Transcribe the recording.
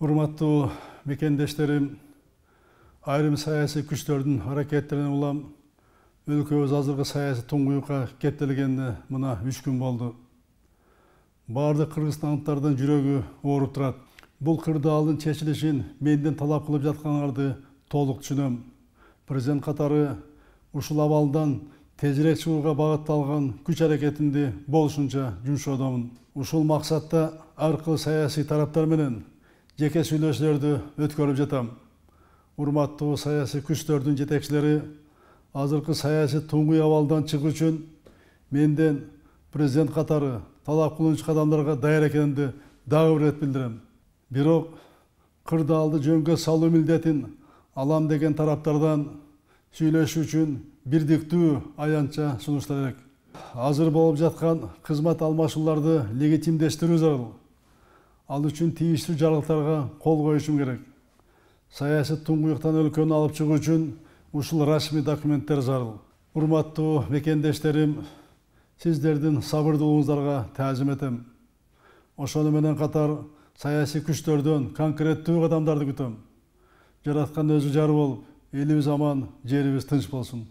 Урматтуу мекендештерим, айрым саясий күчтөрдүн аракеттеринен улам өлкөбүз азыркы саясий туңгуюкка кептелгенине мына 3 күн болду. Бардык кыргызстандыктардын жүрөгү ооруп турат. Бул кырдаалдын чечилишин менден талап кылып жатканыңарды толук түшүнөм. Президент катары ушул абалдан тезирээк чыгууга багытталган күч аракетимди болушунча жумшоодомун. Ушул максатта ар кыл саясий тараптар менен жеке сүйлөшүүлөрдү өткөрүп жатам. Урматтуу саясий күчтөрдүн жетекчилери азыркы саясий туңгуй абалдан чыгуу үчүн менден президент катары талап кылуучу кадамдарга даяр экенимди дагы бир ирет билдирем. Бирок кырдаалды жөнгө салуу милдетин алам деген тараптардан сүйлөшүү үчүн бирдиктүү аянтча сунуштар керек. Азыр болуп жаткан кызмат алмашууларды легитимдештирүү зарыл. Ал үчүн тийиштүү жарлыктарга кол коюшум керек. Саясий туңгуюктан өлкөнү алып чыгуу үчүн ушул расмий документтер зарыл. Урматтуу мекендештерим, сиздердин сабырдуулугуңуздарга таазим этем. Ошону менен катар саясий күчтөрдөн конкреттүү кадамдарды күтөм. Жараткан өзү жар болуп, элибиз аман, жерибиз тынч болсун.